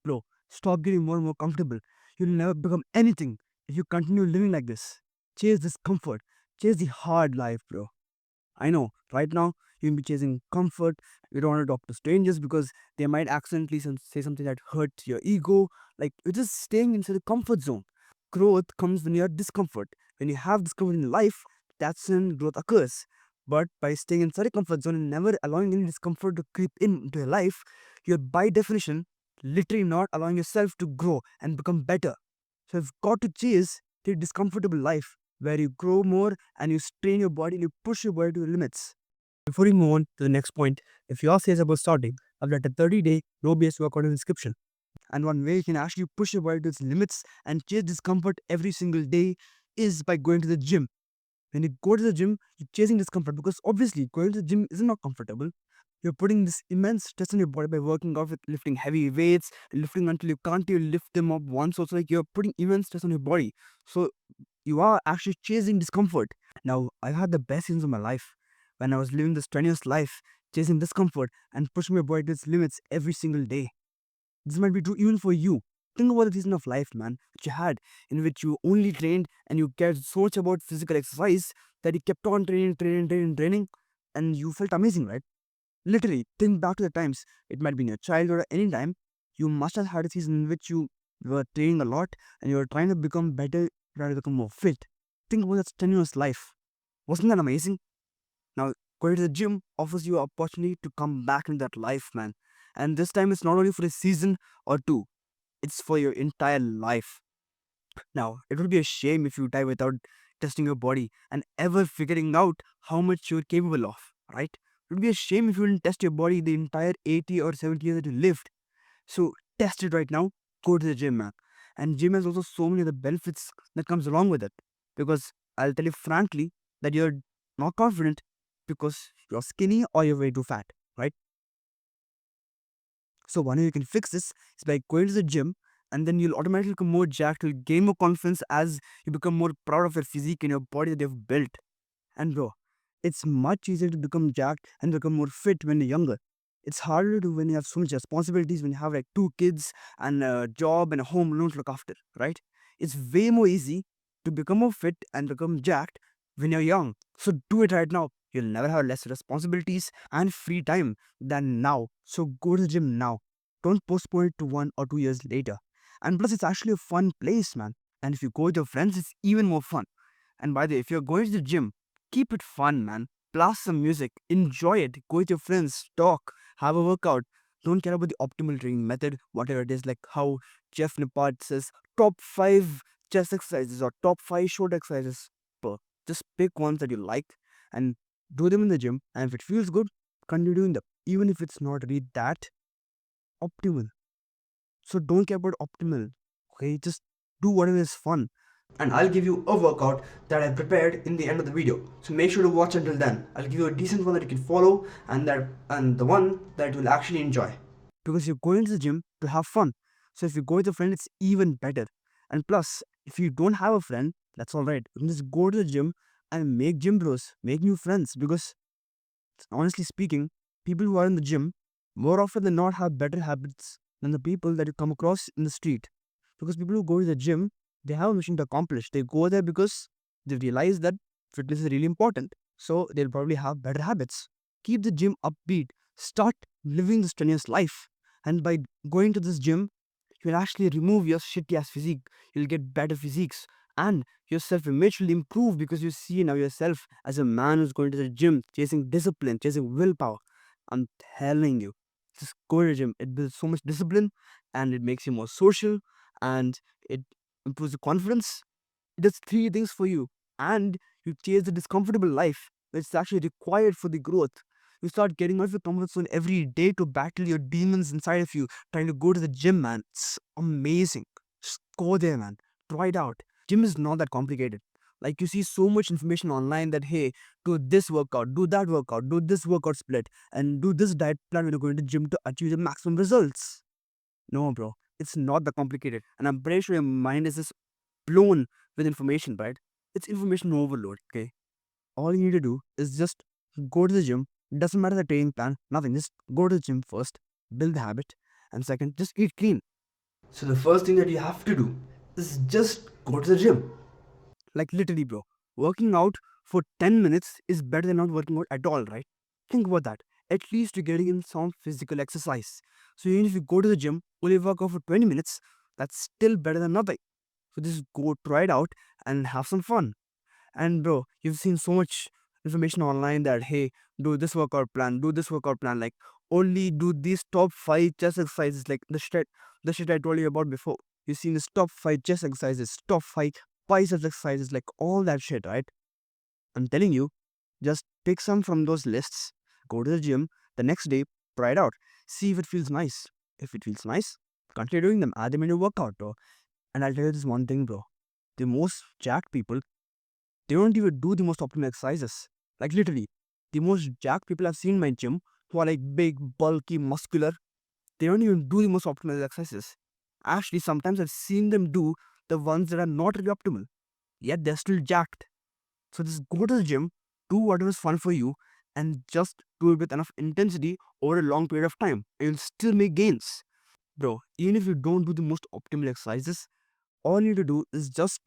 Bro, stop getting more and more comfortable. You'll never become anything if you continue living like this. Chase discomfort. Chase the hard life, bro. I know, right now, you'll be chasing comfort. You don't want to talk to strangers because they might accidentally say something that hurts your ego. Like, you're just staying inside the comfort zone. Growth comes when you have discomfort. When you have discomfort in life, that's when growth occurs. But by staying inside a comfort zone and never allowing any discomfort to creep into your life, you're by definition literally not allowing yourself to grow and become better. So you've got to chase the discomfortable life where you grow more and you strain your body and you push your body to the limits. Before we move on to the next point, if you are serious about starting, I've got a 30-day no BS workout in the description. And one way you can actually push your body to its limits and chase discomfort every single day is by going to the gym. When you go to the gym, you're chasing discomfort because obviously going to the gym is not comfortable. You're putting this immense stress on your body by working out with lifting heavy weights, lifting until you can't even lift them up once. Also, like you're putting immense stress on your body. So you are actually chasing discomfort. Now, I've had the best seasons of my life when I was living this strenuous life, chasing discomfort and pushing my body to its limits every single day. This might be true even for you. Think about the season of life, man, which you had, in which you only trained and you cared so much about physical exercise that you kept on training, and you felt amazing, right? Literally, think back to the times. It might be in your childhood or any time. You must have had a season in which you were training a lot and you were trying to become better, trying to become more fit. Think about that strenuous life. Wasn't that amazing? Now, going to the gym offers you an opportunity to come back in that life, man. And this time it's not only for a season or two, it's for your entire life. Now, it would be a shame if you die without testing your body and ever figuring out how much you're capable of, right? It would be a shame if you didn't test your body the entire 80 or 70 years that you lived. So, test it right now. Go to the gym, man. And gym has also so many other benefits that comes along with it. Because I'll tell you frankly that you're not confident because you're skinny or you're way too fat, right? So one way you can fix this is by going to the gym and then you'll automatically become more jacked, you'll gain more confidence as you become more proud of your physique and your body that you've built. And bro, it's much easier to become jacked and become more fit when you're younger. It's harder to do when you have so much responsibilities, when you have like two kids and a job and a home alone to look after, right? It's way more easy to become more fit and become jacked when you're young. So do it right now. You'll never have less responsibilities and free time than now. So go to the gym now. Don't postpone it to 1 or 2 years later. And plus, it's actually a fun place, man. And if you go with your friends, it's even more fun. And by the way, if you're going to the gym, keep it fun, man. Blast some music, enjoy it, go with your friends, talk, have a workout. Don't care about the optimal training method, whatever it is, like how Jeff Nippard says top 5 chest exercises or top 5 short exercises. But just pick ones that you like and do them in the gym. And if it feels good, continue doing them, even if it's not really that optimal. So don't care about optimal. Okay, just do whatever is fun. And I'll give you a workout that I prepared in the end of the video. So make sure to watch until then. I'll give you a decent one that you can follow and the one that you'll actually enjoy. Because you're going to the gym to have fun. So if you go with a friend, it's even better. And plus, if you don't have a friend, that's alright. You can just go to the gym and make gym bros, make new friends. Because honestly speaking, people who are in the gym more often than not have better habits than the people that you come across in the street. Because people who go to the gym, they have a mission to accomplish. They go there because they realize that fitness is really important. So they'll probably have better habits. Keep the gym upbeat. Start living the strenuous life. And by going to this gym, you'll actually remove your shitty ass physique. You'll get better physiques. And your self image will improve because you see now yourself as a man who's going to the gym, chasing discipline, chasing willpower. I'm telling you, just go to the gym. It builds so much discipline and it makes you more social and it improves your confidence. It does three things for you. And you chase the discomfortable life that's actually required for the growth. You start getting out of your comfort zone every day to battle your demons inside of you, trying to go to the gym, man. It's amazing. Just go there, man. Try it out. Gym is not that complicated. Like you see so much information online that hey, do this workout, do that workout, do this workout split, and do this diet plan when you're going to gym to achieve the maximum results. No, bro, it's not that complicated. And I'm pretty sure your mind is just blown with information, right? It's information overload, okay? All you need to do is just go to the gym. Doesn't matter the training plan, nothing. Just go to the gym first, build the habit, and second, just eat clean. So the first thing that you have to do is just go to the gym. Like literally, bro. Working out for 10 minutes is better than not working out at all, right? Think about that. At least you're getting in some physical exercise. So even if you go to the gym, only work out for 20 minutes, that's still better than nothing. So just go try it out and have some fun. And bro, you've seen so much information online that hey, do this workout plan, like only do these top five chest exercises, like the shit I told you about before. You've seen this top five chest exercises, top five biceps exercises, like all that shit, right? I'm telling you, just pick some from those lists, go to the gym the next day, try it out, see if it feels nice. If it feels nice, continue doing them, add them in your workout, bro. And I'll tell you this one thing, bro. The most jacked people, they don't even do the most optimal exercises. Like literally, the most jacked people I've seen in my gym who are like big, bulky, muscular, they don't even do the most optimal exercises. Actually, sometimes I've seen them do the ones that are not really optimal, yet they're still jacked. So just go to the gym, do whatever is fun for you, and just do it with enough intensity over a long period of time. And you'll still make gains. Bro, even if you don't do the most optimal exercises, all you need to do is just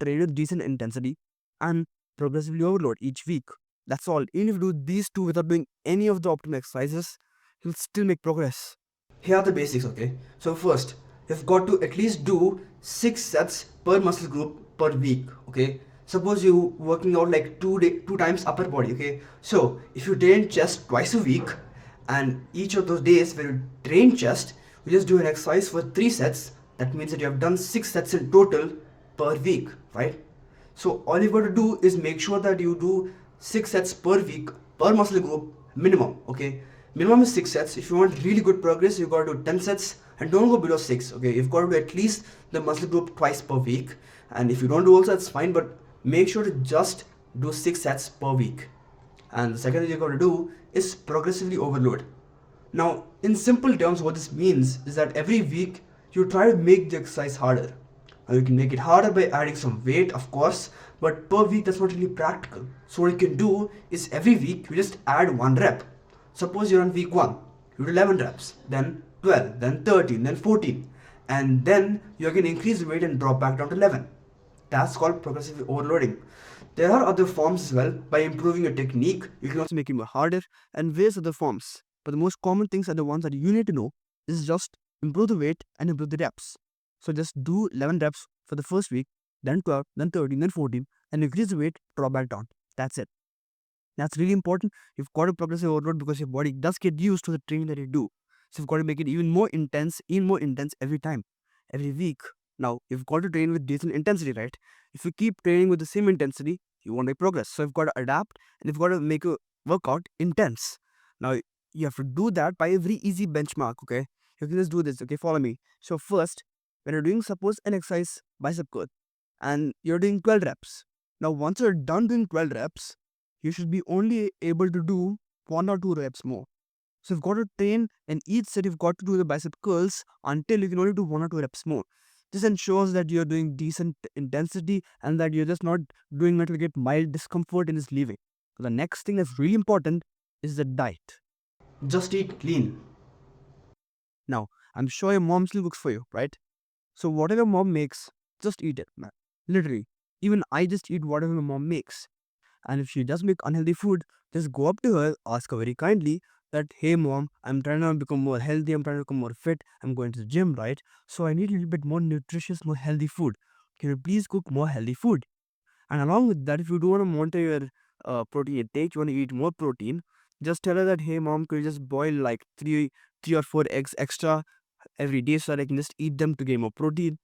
train with decent intensity and progressively overload each week. That's all. Even if you do these two without doing any of the optimal exercises, you'll still make progress. Here are the basics, okay? So first, you've got to at least do 6 sets per muscle group per week, okay? Suppose you working out like two times upper body, okay? So if you train chest twice a week, and each of those days when you train chest, you just do an exercise for 3 sets. That means that you have done 6 sets in total per week, right? So all you got to do is make sure that you do 6 sets per week per muscle group minimum, okay? Minimum is 6 sets. If you want really good progress, you got to do 10 sets and don't go below 6, okay? You've got to do at least the muscle group twice per week. And if you don't do also, that's fine, but make sure to just do 6 sets per week. And the second thing you're going to do is progressively overload. Now, in simple terms, what this means is that every week you try to make the exercise harder. Now, you can make it harder by adding some weight, of course, but per week that's not really practical. So, what you can do is every week you just add one rep. Suppose you're on week 1, you do 11 reps, then 12, then 13, then 14, and then you can increase the weight and drop back down to 11. That's called progressive overloading. There are other forms as well. By improving your technique, you can also make it more harder and various other forms. But the most common things are the ones that you need to know is just improve the weight and improve the reps. So just do 11 reps for the first week, then 12, then 13, then 14, and increase the weight, drop back down. That's it. That's really important. You've got to progressive overload because your body does get used to the training that you do. So you've got to make it even more intense every time, every week. Now, you've got to train with decent intensity, right? If you keep training with the same intensity, you won't make progress. So you've got to adapt and you've got to make a workout intense. Now, you have to do that by a very easy benchmark, okay? You can just do this, okay? Follow me. So first, when you're doing suppose an exercise bicep curl and you're doing 12 reps. Now, once you're done doing 12 reps, you should be only able to do 1 or 2 reps more. So you've got to train in each set, you've got to do the bicep curls until you can only do 1 or 2 reps more. This ensures that you're doing decent intensity and that you're just not doing it to get mild discomfort and just leaving. So the next thing that's really important is the diet. Just eat clean. Now, I'm sure your mom still cooks for you, right? So whatever mom makes, just eat it, man. Literally. Even I just eat whatever my mom makes. And if she does make unhealthy food, just go up to her, ask her very kindly that, hey mom, I'm trying to become more healthy, I'm trying to become more fit, I'm going to the gym, right? So I need a little bit more nutritious, more healthy food. Can you please cook more healthy food? And along with that, if you do want to monitor your protein intake, you want to eat more protein, just tell her that, hey mom, could you just boil like three or four eggs extra every day so that I can just eat them to gain more protein?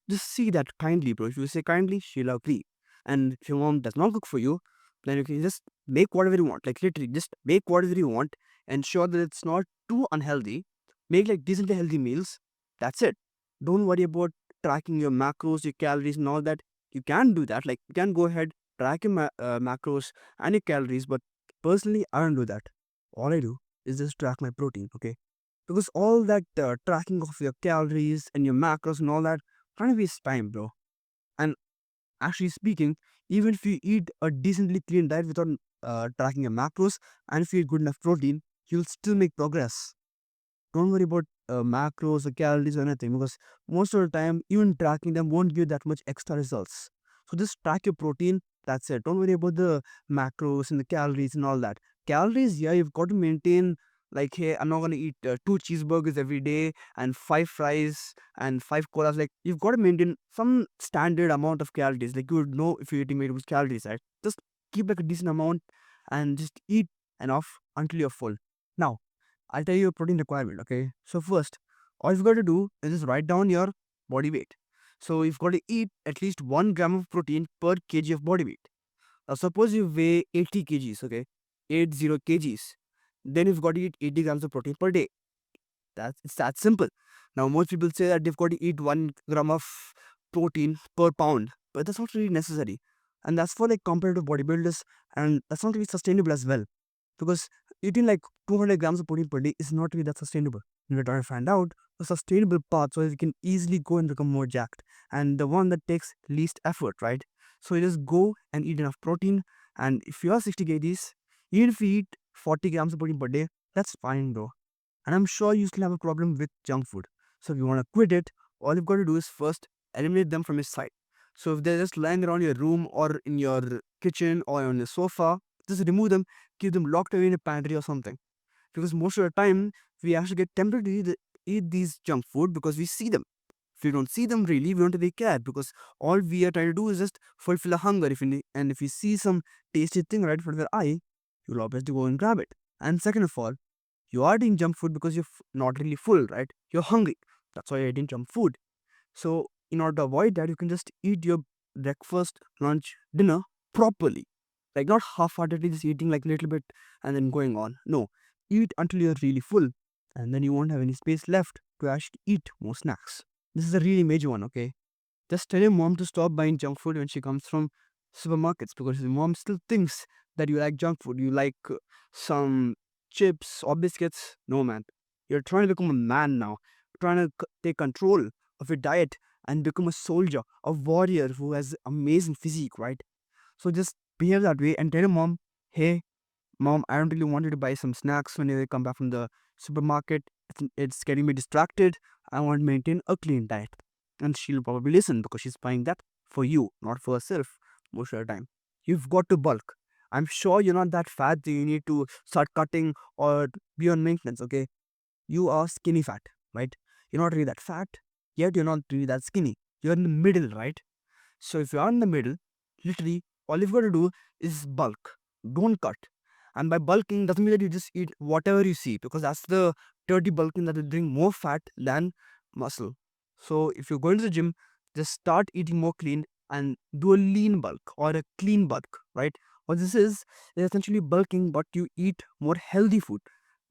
Just see that kindly, bro. If you say kindly, she'll agree. And if your mom does not cook for you, then you can just make whatever you want. Like literally, just make whatever you want. Ensure that it's not too unhealthy. Make like decently healthy meals. That's it. Don't worry about tracking your macros, your calories, and all that. You can do that. Like you can go ahead, track your macros and your calories. But personally, I don't do that. All I do is just track my protein. Okay, because all that tracking of your calories and your macros and all that kind of waste time, bro. And actually speaking, even if you eat a decently clean diet without tracking your macros and if you eat good enough protein, you'll still make progress. Don't worry about macros or calories or anything, because most of the time even tracking them won't give that much extra results. So just track your protein, that's it. Don't worry about the macros and the calories and all that. Calories, yeah, you've got to maintain, like, hey, I'm not going to eat two cheeseburgers every day and five fries and five colas. Like, you've got to maintain some standard amount of calories. Like, you would know if you're eating made with calories, right? Just keep like a decent amount and just eat enough until you're full. Now, I'll tell you your protein requirement, okay? So first, all you've got to do is just write down your body weight. So you've got to eat at least 1 gram of protein per kg of body weight. Now suppose you weigh 80 kgs, okay? 80 kgs. Then you've got to eat 80 grams of protein per day. It's that simple. Now most people say that they've got to eat 1 gram of protein per pound, but that's not really necessary. And that's for like competitive bodybuilders, and that's not really sustainable as well, because eating like 200 grams of protein per day is not really that sustainable. And we're trying to find out a sustainable path so you can easily go and become more jacked, and the one that takes least effort, right? So you just go and eat enough protein, and if you are 60 kgs, even if you eat 40 grams of protein per day, that's fine, bro. And I'm sure you still have a problem with junk food. So if you want to quit it, all you've got to do is first eliminate them from your sight. So if they're just lying around your room or in your kitchen or on your sofa, just remove them, keep them locked away in a pantry or something. Because most of the time, we actually get tempted to eat these junk food because we see them. If we don't see them really, we don't really care, because all we are trying to do is just fulfill a hunger. And if you see some tasty thing right in front of your eye, you'll obviously go and grab it. And second of all, you are eating junk food because you're not really full, right? You're hungry. That's why you're eating junk food. So, in order to avoid that, you can just eat your breakfast, lunch, dinner properly. Like, not half heartedly just eating like a little bit and then going on. No, eat until you're really full, and then you won't have any space left to actually eat more snacks. This is a really major one, okay? Just tell your mom to stop buying junk food when she comes from supermarkets, because your mom still thinks that you like junk food. You like some chips or biscuits. No, man. You're trying to become a man now. Trying to take control of your diet and become a soldier, a warrior who has amazing physique, right? So just behave that way and tell your mom, hey, mom, I don't really want you to buy some snacks when you come back from the supermarket. It's getting me distracted. I want to maintain a clean diet. And she'll probably listen because she's buying that for you, not for herself most of the time. You've got to bulk. I'm sure you're not that fat that you need to start cutting or be on maintenance, okay? You are skinny fat, right? You're not really that fat, yet you're not really that skinny. You're in the middle, right? So if you are in the middle, literally all you've got to do is bulk. Don't cut. And by bulking doesn't mean that you just eat whatever you see, because that's the dirty bulking that will bring more fat than muscle. So if you're going to the gym, just start eating more clean and do a lean bulk or a clean bulk, right? What this is essentially bulking, but you eat more healthy food,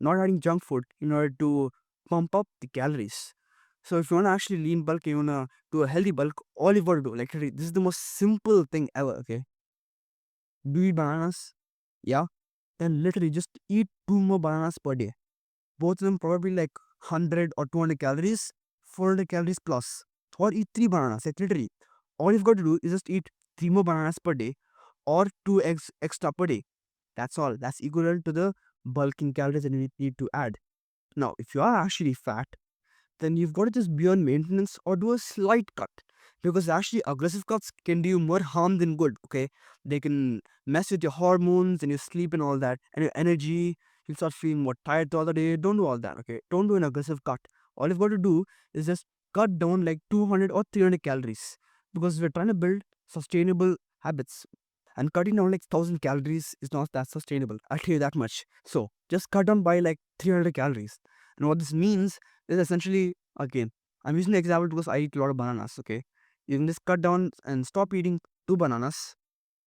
not adding junk food in order to pump up the calories. So if you want to actually lean bulk, you want to do a healthy bulk, all you've got to do, like literally, this is the most simple thing ever, okay? Do you eat bananas? Yeah. Then literally just eat two more bananas per day. Both of them probably like 100 or 200 calories, 400 calories plus. Or eat three bananas, like literally. All you've got to do is just eat three more bananas per day or two eggs extra per day. That's all. That's equivalent to the bulking calories that you need to add. Now, if you are actually fat, then you've got to just be on maintenance or do a slight cut, because actually aggressive cuts can do you more harm than good. Okay, they can mess with your hormones and your sleep and all that and your energy. You'll start feeling more tired the other day. Don't do all that. Okay, don't do an aggressive cut. All you've got to do is just cut down like 200 or 300 calories, because we're trying to build sustainable habits, and cutting down like 1,000 calories is not that sustainable, I'll tell you that much. So just cut down by like 300 calories. And what this means is essentially, again, I'm using the example because I eat a lot of bananas, okay? You can just cut down and stop eating two bananas.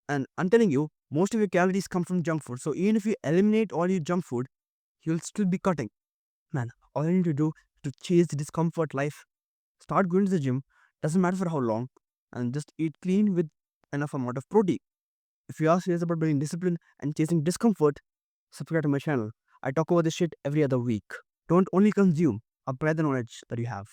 And I'm telling you, most of your calories come from junk food. So even if you eliminate all your junk food, you'll still be cutting. Man, all you need to do to chase the discomfort life, start going to the gym, doesn't matter for how long, and just eat clean with enough amount of protein. If you are serious about building discipline and chasing discomfort, subscribe to my channel. I talk about this shit every other week. Don't only consume, apply the knowledge that you have.